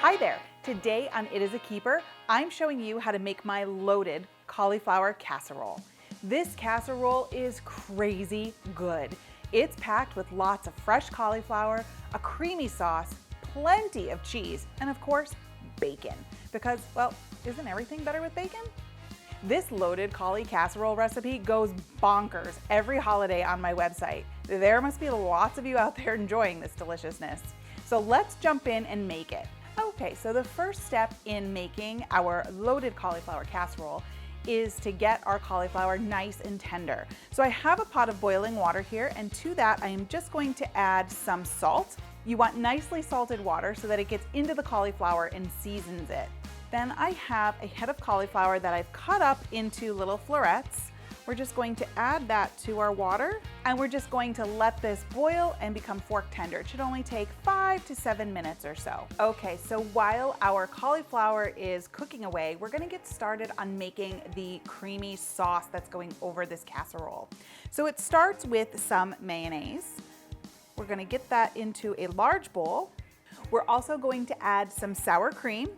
Hi there! Today on It Is a Keeper, I'm showing you how to make my loaded cauliflower casserole. This casserole is crazy good. It's packed with lots of fresh cauliflower, a creamy sauce, plenty of cheese, and of course, bacon. Because, well, isn't everything better with bacon? This loaded cauli casserole recipe goes bonkers every holiday on my website. There must be lots of you out there enjoying this deliciousness. So let's jump in and make it. Okay, so the first step in making our loaded cauliflower casserole is to get our cauliflower nice and tender. So I have a pot of boiling water here, and to that I am just going to add some salt. You want nicely salted water so that it gets into the cauliflower and seasons it. Then I have a head of cauliflower that I've cut up into little florets. We're just going to add that to our water, and we're just going to let this boil and become fork tender. It should only take 5 to 7 minutes or so. Okay, so while our cauliflower is cooking away, we're gonna get started on making the creamy sauce that's going over this casserole. So it starts with some mayonnaise. We're gonna get that into a large bowl. We're also going to add some sour cream.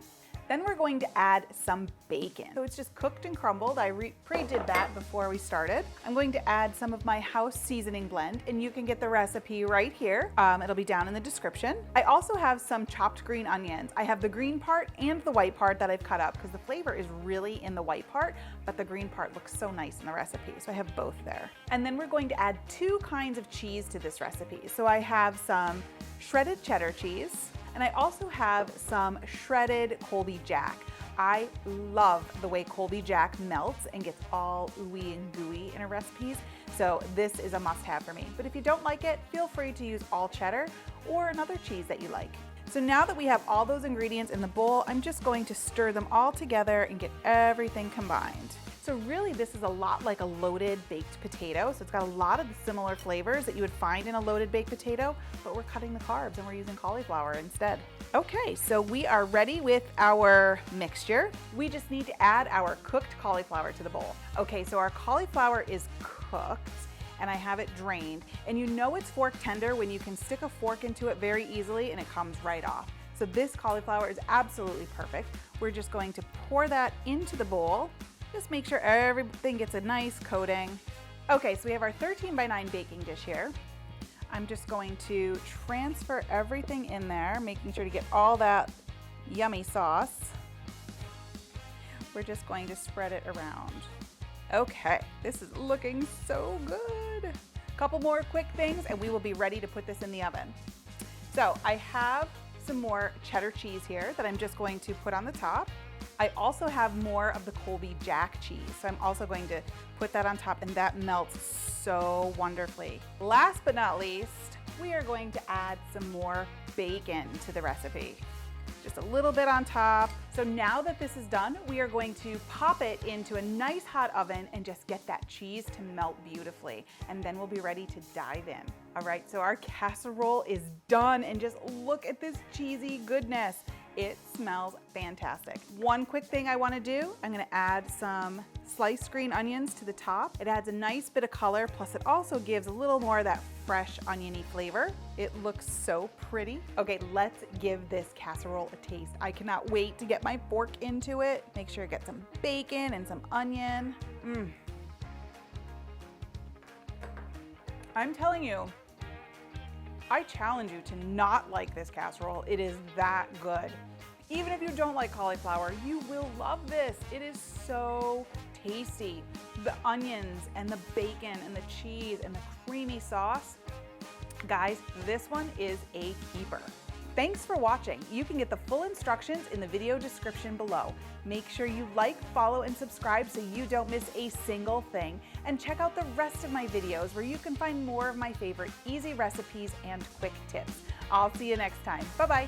Then we're going to add some bacon. So it's just cooked and crumbled. I pre-did that before we started. I'm going to add some of my house seasoning blend, and you can get the recipe right here. It'll be down in the description. I also have some chopped green onions. I have the green part and the white part that I've cut up because the flavor is really in the white part, but the green part looks so nice in the recipe. So I have both there. And then we're going to add 2 kinds of cheese to this recipe. So I have some shredded cheddar cheese, and I also have some shredded Colby Jack. I love the way Colby Jack melts and gets all ooey and gooey in her recipes, so this is a must-have for me. But if you don't like it, feel free to use all cheddar or another cheese that you like. So now that we have all those ingredients in the bowl, I'm just going to stir them all together and get everything combined. So really this is a lot like a loaded baked potato. So it's got a lot of the similar flavors that you would find in a loaded baked potato, but we're cutting the carbs and we're using cauliflower instead. Okay, so we are ready with our mixture. We just need to add our cooked cauliflower to the bowl. Okay, so our cauliflower is cooked and I have it drained. And you know it's fork tender when you can stick a fork into it very easily and it comes right off. So this cauliflower is absolutely perfect. We're just going to pour that into the bowl. Just make sure everything gets a nice coating. Okay, so we have our 13 by 9 baking dish here. I'm just going to transfer everything in there, making sure to get all that yummy sauce. We're just going to spread it around. Okay, this is looking so good. Couple more quick things and we will be ready to put this in the oven. So I have some more cheddar cheese here that I'm just going to put on the top. I also have more of the Colby Jack cheese, so I'm also going to put that on top, and that melts so wonderfully. Last but not least, we are going to add some more bacon to the recipe. Just a little bit on top. So now that this is done, we are going to pop it into a nice hot oven and just get that cheese to melt beautifully. And then we'll be ready to dive in. All right, so our casserole is done, and just look at this cheesy goodness. It smells fantastic. One quick thing I want to do, I'm going to add some sliced green onions to the top. It adds a nice bit of color, plus it also gives a little more of that fresh oniony flavor. It looks so pretty. Okay, let's give this casserole a taste. I cannot wait to get my fork into it. Make sure you get some bacon and some onion. I'm telling you, I challenge you to not like this casserole. It is that good. Even if you don't like cauliflower, you will love this. It is so tasty. The onions and the bacon and the cheese and the creamy sauce. Guys, this one is a keeper. Thanks for watching. You can get the full instructions in the video description below. Make sure you like, follow, and subscribe so you don't miss a single thing. And check out the rest of my videos where you can find more of my favorite easy recipes and quick tips. I'll see you next time. Bye-bye.